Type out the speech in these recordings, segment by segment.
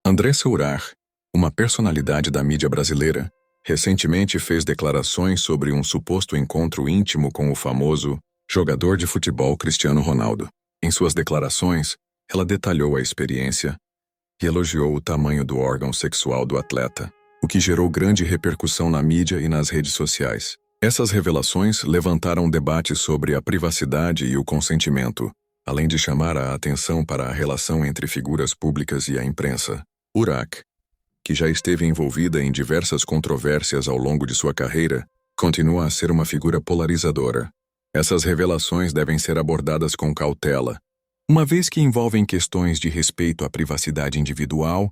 Andressa Urach, uma personalidade da mídia brasileira, recentemente fez declarações sobre um suposto encontro íntimo com o famoso jogador de futebol Cristiano Ronaldo. Em suas declarações, ela detalhou a experiência e elogiou o tamanho do órgão sexual do atleta, o que gerou grande repercussão na mídia e nas redes sociais. Essas revelações levantaram debate sobre a privacidade e o consentimento, além de chamar a atenção para a relação entre figuras públicas e a imprensa. Urach, que já esteve envolvida em diversas controvérsias ao longo de sua carreira, continua a ser uma figura polarizadora. Essas revelações devem ser abordadas com cautela, uma vez que envolvem questões de respeito à privacidade individual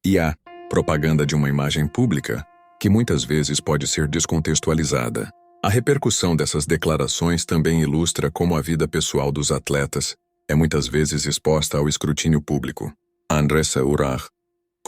e à propaganda de uma imagem pública, que muitas vezes pode ser descontextualizada. A repercussão dessas declarações também ilustra como a vida pessoal dos atletas é muitas vezes exposta ao escrutínio público. Andressa Urach,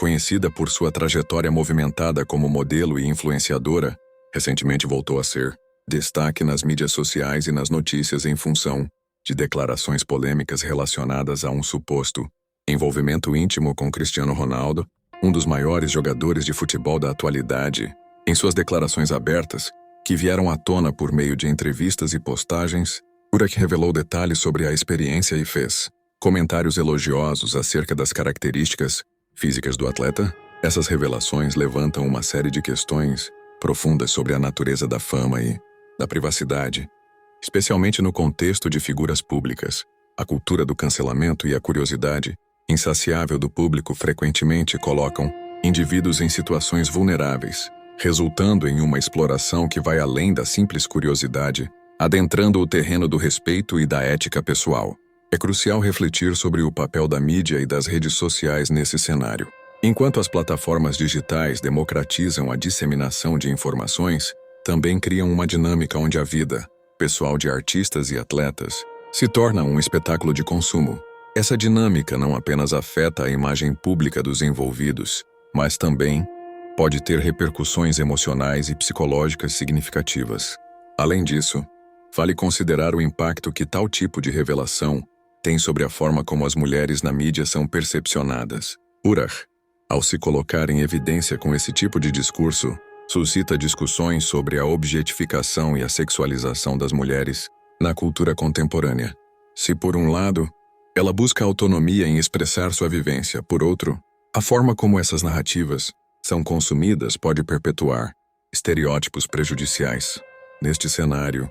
conhecida por sua trajetória movimentada como modelo e influenciadora, recentemente voltou a ser destaque nas mídias sociais e nas notícias em função de declarações polêmicas relacionadas a um suposto envolvimento íntimo com Cristiano Ronaldo, um dos maiores jogadores de futebol da atualidade. Em suas declarações abertas, que vieram à tona por meio de entrevistas e postagens, Urach revelou detalhes sobre a experiência e fez comentários elogiosos acerca das características físicas do atleta. Essas revelações levantam uma série de questões profundas sobre a natureza da fama e da privacidade, especialmente no contexto de figuras públicas. A cultura do cancelamento e a curiosidade insaciável do público frequentemente colocam indivíduos em situações vulneráveis, resultando em uma exploração que vai além da simples curiosidade, adentrando o terreno do respeito e da ética pessoal. É crucial refletir sobre o papel da mídia e das redes sociais nesse cenário. Enquanto as plataformas digitais democratizam a disseminação de informações, também criam uma dinâmica onde a vida pessoal de artistas e atletas se torna um espetáculo de consumo. Essa dinâmica não apenas afeta a imagem pública dos envolvidos, mas também pode ter repercussões emocionais e psicológicas significativas. Além disso, vale considerar o impacto que tal tipo de revelação tem sobre a forma como as mulheres na mídia são percepcionadas. Urach, ao se colocar em evidência com esse tipo de discurso, suscita discussões sobre a objetificação e a sexualização das mulheres na cultura contemporânea. Se por um lado, ela busca autonomia em expressar sua vivência, por outro, a forma como essas narrativas são consumidas pode perpetuar estereótipos prejudiciais. Neste cenário,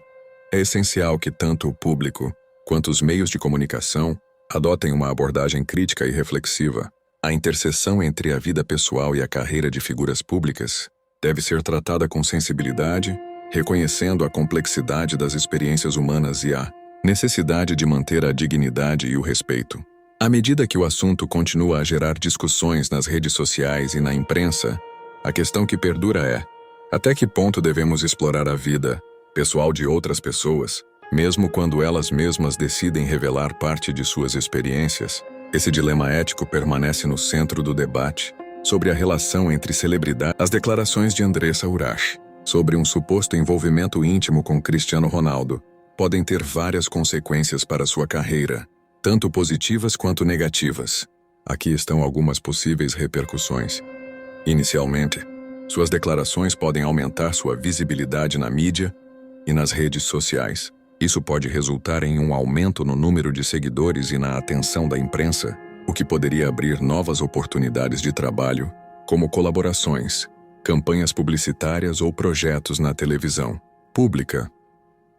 é essencial que tanto o público quanto os meios de comunicação adotem uma abordagem crítica e reflexiva. A interseção entre a vida pessoal e a carreira de figuras públicas deve ser tratada com sensibilidade, reconhecendo a complexidade das experiências humanas e a necessidade de manter a dignidade e o respeito. À medida que o assunto continua a gerar discussões nas redes sociais e na imprensa, a questão que perdura é: até que ponto devemos explorar a vida pessoal de outras pessoas, mesmo quando elas mesmas decidem revelar parte de suas experiências? Esse dilema ético permanece no centro do debate sobre a relação entre celebridade. As declarações de Andressa Urach sobre um suposto envolvimento íntimo com Cristiano Ronaldo podem ter várias consequências para sua carreira, tanto positivas quanto negativas. Aqui estão algumas possíveis repercussões. Inicialmente, suas declarações podem aumentar sua visibilidade na mídia e nas redes sociais. Isso pode resultar em um aumento no número de seguidores e na atenção da imprensa, o que poderia abrir novas oportunidades de trabalho, como colaborações, campanhas publicitárias ou projetos na televisão pública.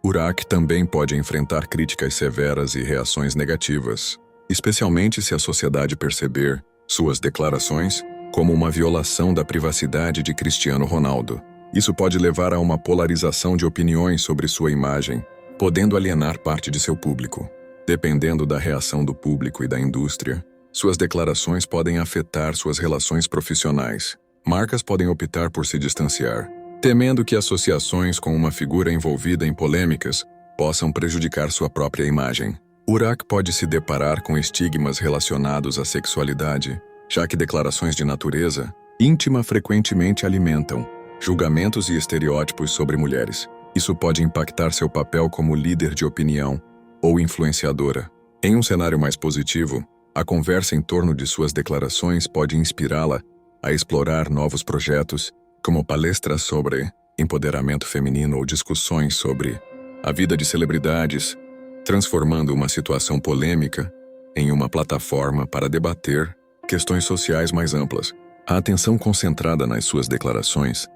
Urach também pode enfrentar críticas severas e reações negativas, especialmente se a sociedade perceber suas declarações como uma violação da privacidade de Cristiano Ronaldo. Isso pode levar a uma polarização de opiniões sobre sua imagem, podendo alienar parte de seu público. Dependendo da reação do público e da indústria, suas declarações podem afetar suas relações profissionais. Marcas podem optar por se distanciar, temendo que associações com uma figura envolvida em polêmicas possam prejudicar sua própria imagem. Urach pode se deparar com estigmas relacionados à sexualidade, já que declarações de natureza íntima frequentemente alimentam julgamentos e estereótipos sobre mulheres. Isso pode impactar seu papel como líder de opinião ou influenciadora. Em um cenário mais positivo, A conversa em torno de suas declarações pode inspirá-la a explorar novos projetos, como palestras sobre empoderamento feminino ou discussões sobre a vida de celebridades, transformando uma situação polêmica em uma plataforma para debater questões sociais mais amplas. A atenção concentrada nas suas declarações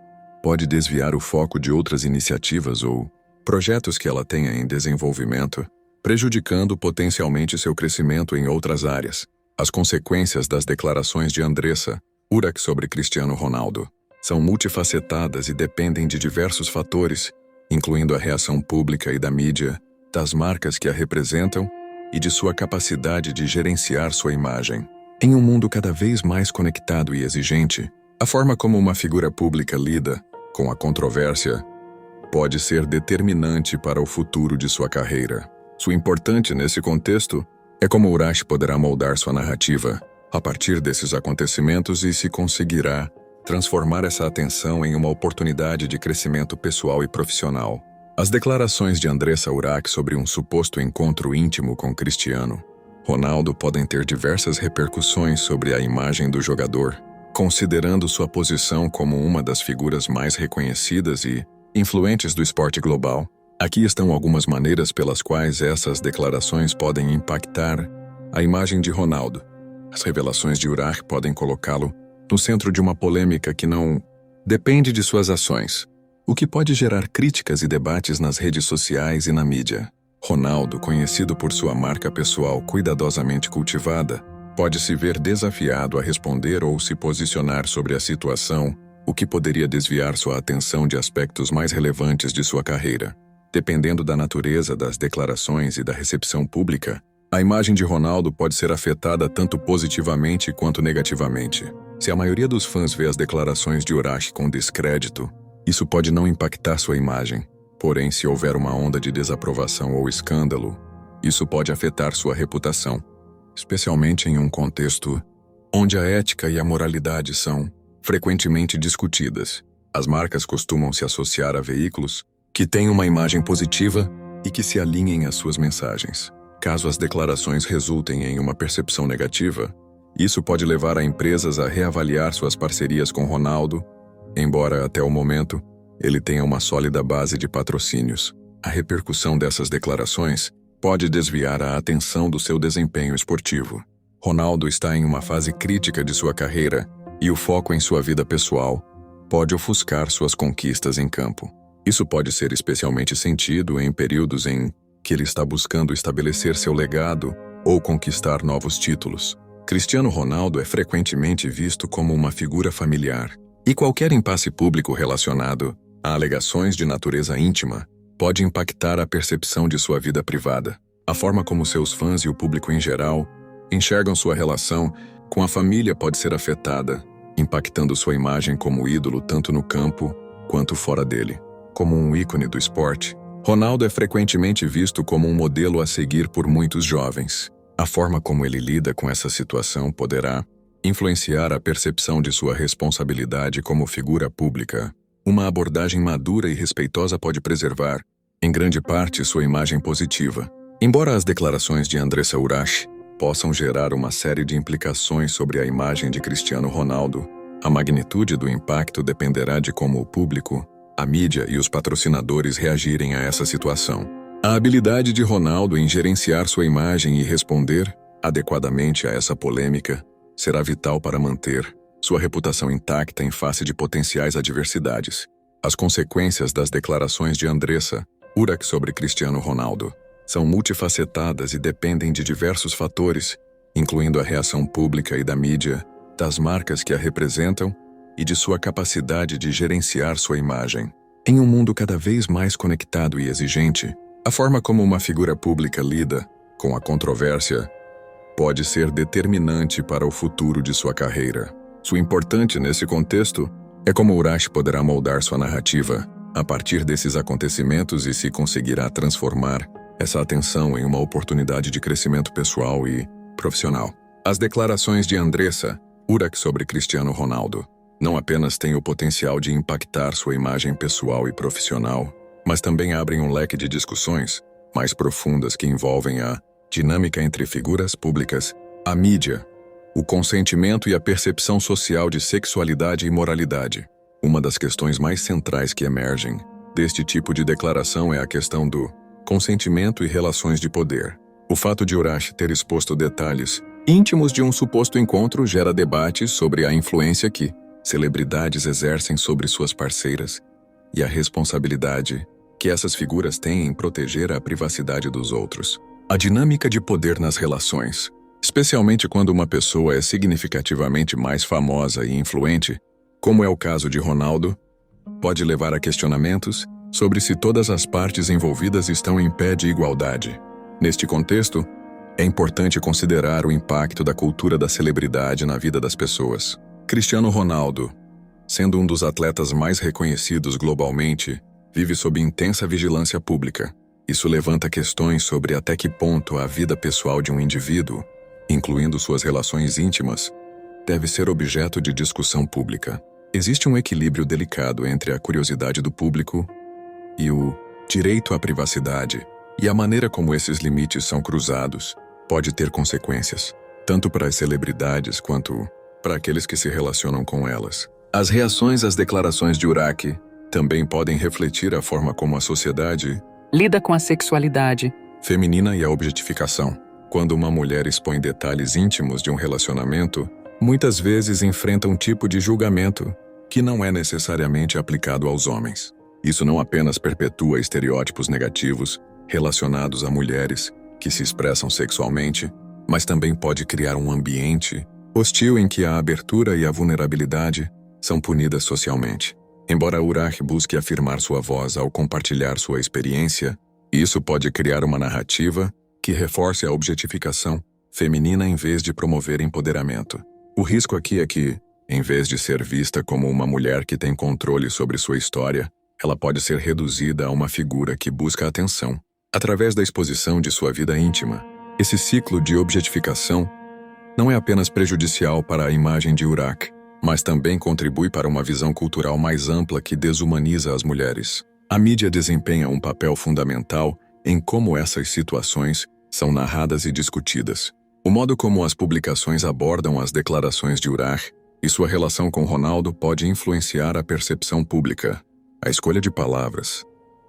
pode desviar o foco de outras iniciativas ou projetos que ela tenha em desenvolvimento, prejudicando potencialmente seu crescimento em outras áreas. As consequências das declarações de Andressa Urach sobre Cristiano Ronaldo são multifacetadas e dependem de diversos fatores, incluindo a reação pública e da mídia, das marcas que a representam e de sua capacidade de gerenciar sua imagem. Em um mundo cada vez mais conectado e exigente, a forma como uma figura pública lida com a controvérsia pode ser determinante para o futuro de sua carreira. O importante nesse contexto é como Urach poderá moldar sua narrativa a partir desses acontecimentos e se conseguirá transformar essa atenção em uma oportunidade de crescimento pessoal e profissional. As declarações de Andressa Urach sobre um suposto encontro íntimo com Cristiano Ronaldo podem ter diversas repercussões sobre a imagem do jogador, considerando sua posição como uma das figuras mais reconhecidas e influentes do esporte global. Aqui estão algumas maneiras pelas quais essas declarações podem impactar a imagem de Ronaldo. As revelações de Urach podem colocá-lo no centro de uma polêmica que não depende de suas ações, o que pode gerar críticas e debates nas redes sociais e na mídia. Ronaldo, conhecido por sua marca pessoal cuidadosamente cultivada, pode se ver desafiado a responder ou se posicionar sobre a situação, o que poderia desviar sua atenção de aspectos mais relevantes de sua carreira. Dependendo da natureza das declarações e da recepção pública, a imagem de Ronaldo pode ser afetada tanto positivamente quanto negativamente. Se a maioria dos fãs vê as declarações de Urach com descrédito, isso pode não impactar sua imagem. Porém, se houver uma onda de desaprovação ou escândalo, isso pode afetar sua reputação, especialmente em um contexto onde a ética e a moralidade são frequentemente discutidas. As marcas costumam se associar a veículos que têm uma imagem positiva e que se alinhem às suas mensagens. Caso as declarações resultem em uma percepção negativa, isso pode levar a empresas a reavaliar suas parcerias com Ronaldo, embora até o momento ele tenha uma sólida base de patrocínios. A repercussão dessas declarações pode desviar a atenção do seu desempenho esportivo. Ronaldo está em uma fase crítica de sua carreira e o foco em sua vida pessoal pode ofuscar suas conquistas em campo. Isso pode ser especialmente sentido em períodos em que ele está buscando estabelecer seu legado ou conquistar novos títulos. Cristiano Ronaldo é frequentemente visto como uma figura familiar, e qualquer impasse público relacionado a alegações de natureza íntima pode impactar a percepção de sua vida privada. A forma como seus fãs e o público em geral enxergam sua relação com a família pode ser afetada, impactando sua imagem como ídolo tanto no campo quanto fora dele. Como um ícone do esporte, Ronaldo é frequentemente visto como um modelo a seguir por muitos jovens. A forma como ele lida com essa situação poderá influenciar a percepção de sua responsabilidade como figura pública. Uma abordagem madura e respeitosa pode preservar, em grande parte, sua imagem positiva. Embora as declarações de Andressa Urach possam gerar uma série de implicações sobre a imagem de Cristiano Ronaldo, a magnitude do impacto dependerá de como o público, a mídia e os patrocinadores reagirem a essa situação. A habilidade de Ronaldo em gerenciar sua imagem e responder adequadamente a essa polêmica será vital para manter sua reputação intacta em face de potenciais adversidades. As consequências das declarações de Andressa Urach sobre Cristiano Ronaldo são multifacetadas e dependem de diversos fatores, incluindo a reação pública e da mídia, das marcas que a representam e de sua capacidade de gerenciar sua imagem. Em um mundo cada vez mais conectado e exigente, a forma como uma figura pública lida com a controvérsia pode ser determinante para o futuro de sua carreira. O importante nesse contexto é como Urach poderá moldar sua narrativa a partir desses acontecimentos e se conseguirá transformar essa atenção em uma oportunidade de crescimento pessoal e profissional. As declarações de Andressa Urach sobre Cristiano Ronaldo não apenas têm o potencial de impactar sua imagem pessoal e profissional, mas também abrem um leque de discussões mais profundas que envolvem a dinâmica entre figuras públicas A mídia, o consentimento e a percepção social de sexualidade e moralidade. Uma das questões mais centrais que emergem deste tipo de declaração é a questão do consentimento e relações de poder. O fato de Urashi ter exposto detalhes íntimos de um suposto encontro gera debates sobre a influência que celebridades exercem sobre suas parceiras e a responsabilidade que essas figuras têm em proteger a privacidade dos outros. A dinâmica de poder nas relações, especialmente quando uma pessoa é significativamente mais famosa e influente, como é o caso de Ronaldo, pode levar a questionamentos sobre se todas as partes envolvidas estão em pé de igualdade. Neste contexto, é importante considerar o impacto da cultura da celebridade na vida das pessoas. Cristiano Ronaldo, sendo um dos atletas mais reconhecidos globalmente, vive sob intensa vigilância pública. Isso levanta questões sobre até que ponto a vida pessoal de um indivíduo, incluindo suas relações íntimas, deve ser objeto de discussão pública. Existe um equilíbrio delicado entre a curiosidade do público e o direito à privacidade, e a maneira como esses limites são cruzados pode ter consequências, tanto para as celebridades quanto para aqueles que se relacionam com elas. As reações às declarações de Urashi também podem refletir a forma como a sociedade lida com a sexualidade feminina e a objetificação. Quando uma mulher expõe detalhes íntimos de um relacionamento, muitas vezes enfrenta um tipo de julgamento que não é necessariamente aplicado aos homens. Isso não apenas perpetua estereótipos negativos relacionados a mulheres que se expressam sexualmente, mas também pode criar um ambiente hostil em que a abertura e a vulnerabilidade são punidas socialmente. Embora Urashi busque afirmar sua voz ao compartilhar sua experiência, isso pode criar uma narrativa que reforce a objetificação feminina em vez de promover empoderamento. O risco aqui é que, em vez de ser vista como uma mulher que tem controle sobre sua história, ela pode ser reduzida a uma figura que busca atenção. Através da exposição de sua vida íntima, esse ciclo de objetificação não é apenas prejudicial para a imagem de Urashi, mas também contribui para uma visão cultural mais ampla que desumaniza as mulheres. A mídia desempenha um papel fundamental em como essas situações são narradas e discutidas. O modo como as publicações abordam as declarações de Urashi e sua relação com Ronaldo pode influenciar a percepção pública. A escolha de palavras,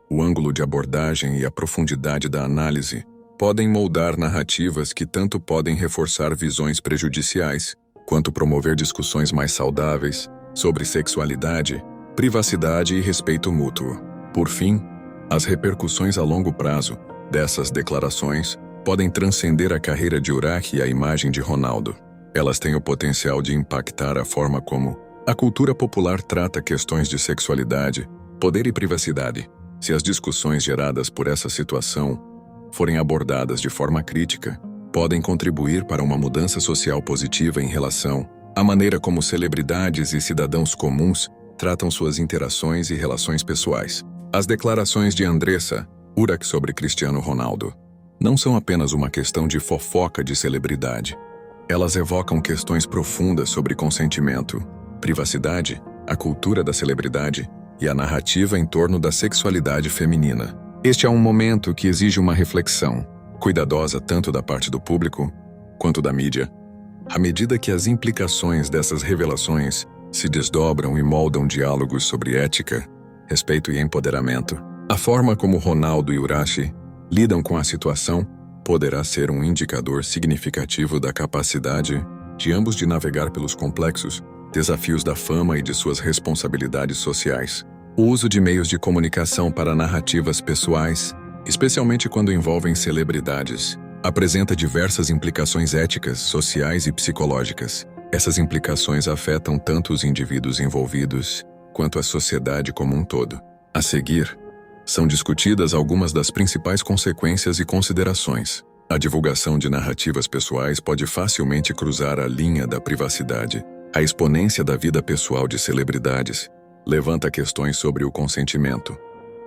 o ângulo de abordagem e a profundidade da análise podem moldar narrativas que tanto podem reforçar visões prejudiciais, quanto promover discussões mais saudáveis sobre sexualidade, privacidade e respeito mútuo. Por fim, as repercussões a longo prazo dessas declarações podem transcender a carreira de Urashi e a imagem de Ronaldo. Elas têm o potencial de impactar a forma como a cultura popular trata questões de sexualidade, poder e privacidade. Se as discussões geradas por essa situação forem abordadas de forma crítica, podem contribuir para uma mudança social positiva em relação à maneira como celebridades e cidadãos comuns tratam suas interações e relações pessoais. As declarações de Andressa Urashi sobre Cristiano Ronaldo não são apenas uma questão de fofoca de celebridade. Elas evocam questões profundas sobre consentimento, privacidade, a cultura da celebridade e a narrativa em torno da sexualidade feminina. Este é um momento que exige uma reflexão cuidadosa tanto da parte do público quanto da mídia, à medida que as implicações dessas revelações se desdobram e moldam diálogos sobre ética, respeito e empoderamento. A forma como Ronaldo e Urashi lidam com a situação poderá ser um indicador significativo da capacidade de ambos de navegar pelos complexos desafios da fama e de suas responsabilidades sociais. O uso de meios de comunicação para narrativas pessoais, especialmente quando envolvem celebridades, apresenta diversas implicações éticas, sociais e psicológicas. Essas implicações afetam tanto os indivíduos envolvidos quanto a sociedade como um todo. A seguir, são discutidas algumas das principais consequências e considerações. A divulgação de narrativas pessoais pode facilmente cruzar a linha da privacidade. A exponência da vida pessoal de celebridades levanta questões sobre o consentimento.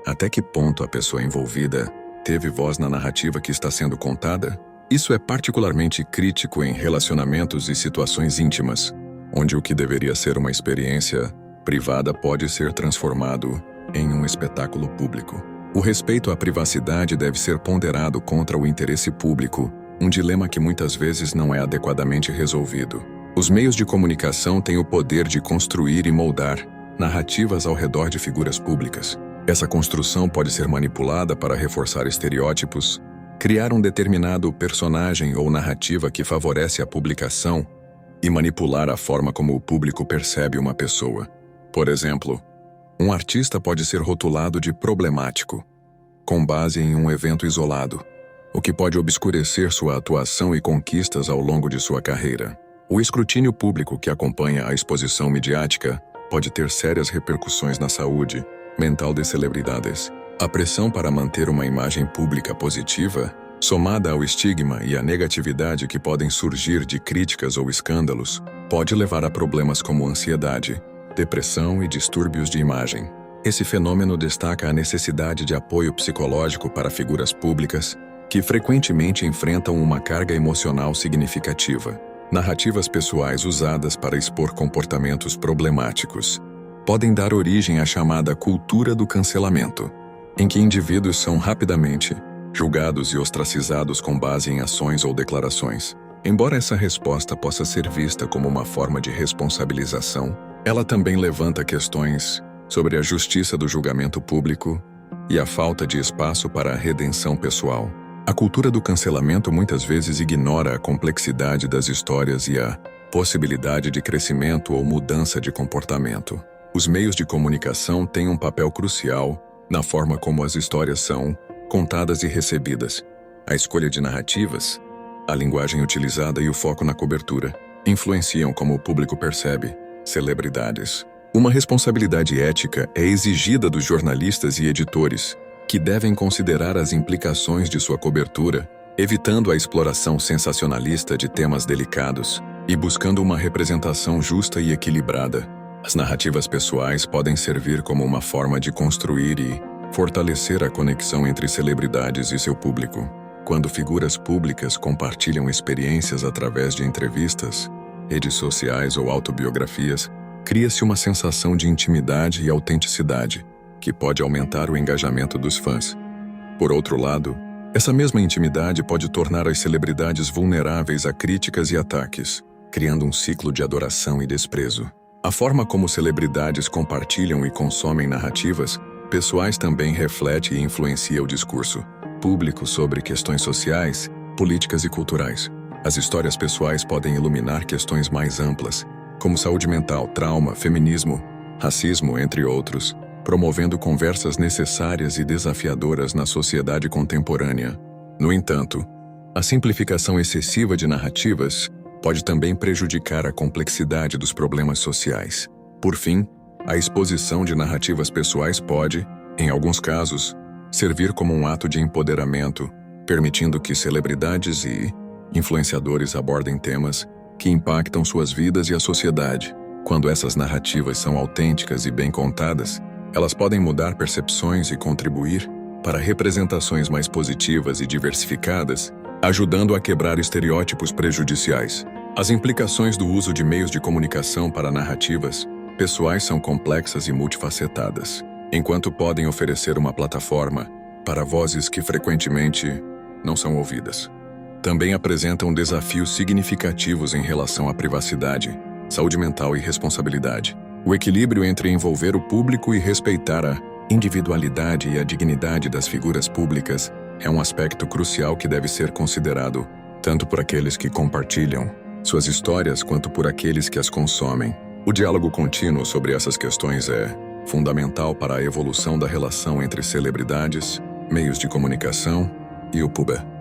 Até que ponto a pessoa envolvida teve voz na narrativa que está sendo contada? Isso é particularmente crítico em relacionamentos e situações íntimas, onde o que deveria ser uma experiência privada pode ser transformado em um espetáculo público. O respeito à privacidade deve ser ponderado contra o interesse público um dilema que muitas vezes não é adequadamente resolvido. Os meios de comunicação têm o poder de construir e moldar narrativas ao redor de figuras públicas. Essa construção pode ser manipulada para reforçar estereótipos, criar um determinado personagem ou narrativa que favorece a publicação e manipular a forma como o público percebe uma pessoa. Por exemplo, um artista pode ser rotulado de problemático, com base em um evento isolado, o que pode obscurecer sua atuação e conquistas ao longo de sua carreira. O escrutínio público que acompanha a exposição midiática pode ter sérias repercussões na saúde mental de celebridades. A pressão para manter uma imagem pública positiva, somada ao estigma e à negatividade que podem surgir de críticas ou escândalos, pode levar a problemas como ansiedade, depressão e distúrbios de imagem. Esse fenômeno destaca a necessidade de apoio psicológico para figuras públicas que frequentemente enfrentam uma carga emocional significativa. Narrativas pessoais usadas para expor comportamentos problemáticos podem dar origem à chamada cultura do cancelamento, em que indivíduos são rapidamente julgados e ostracizados com base em ações ou declarações. Embora essa resposta possa ser vista como uma forma de responsabilização, ela também levanta questões sobre a justiça do julgamento público e a falta de espaço para a redenção pessoal. A cultura do cancelamento muitas vezes ignora a complexidade das histórias e a possibilidade de crescimento ou mudança de comportamento. Os meios de comunicação têm um papel crucial na forma como as histórias são contadas e recebidas. A escolha de narrativas, a linguagem utilizada e o foco na cobertura influenciam como o público percebe celebridades. Uma responsabilidade ética é exigida dos jornalistas e editores, que devem considerar as implicações de sua cobertura, evitando a exploração sensacionalista de temas delicados e buscando uma representação justa e equilibrada. As narrativas pessoais podem servir como uma forma de construir e fortalecer a conexão entre celebridades e seu público. Quando figuras públicas compartilham experiências através de entrevistas, redes sociais ou autobiografias, cria-se uma sensação de intimidade e autenticidade, que pode aumentar o engajamento dos fãs. Por outro lado, essa mesma intimidade pode tornar as celebridades vulneráveis a críticas e ataques, criando um ciclo de adoração e desprezo. A forma como celebridades compartilham e consomem narrativas pessoais também reflete e influencia o discurso público sobre questões sociais, políticas e culturais. As histórias pessoais podem iluminar questões mais amplas, como saúde mental, trauma, feminismo, racismo, entre outros, promovendo conversas necessárias e desafiadoras na sociedade contemporânea. No entanto, a simplificação excessiva de narrativas pode também prejudicar a complexidade dos problemas sociais. Por fim, a exposição de narrativas pessoais pode, em alguns casos, servir como um ato de empoderamento, permitindo que celebridades e influenciadores abordem temas que impactam suas vidas e a sociedade. Quando essas narrativas são autênticas e bem contadas, elas podem mudar percepções e contribuir para representações mais positivas e diversificadas, ajudando a quebrar estereótipos prejudiciais. As implicações do uso de meios de comunicação para narrativas pessoais são complexas e multifacetadas. Enquanto podem oferecer uma plataforma para vozes que frequentemente não são ouvidas, também apresentam desafios significativos em relação à privacidade, saúde mental e responsabilidade. O equilíbrio entre envolver o público e respeitar a individualidade e a dignidade das figuras públicas é um aspecto crucial que deve ser considerado tanto por aqueles que compartilham suas histórias quanto por aqueles que as consomem. O diálogo contínuo sobre essas questões é fundamental para a evolução da relação entre celebridades, meios de comunicação e o público.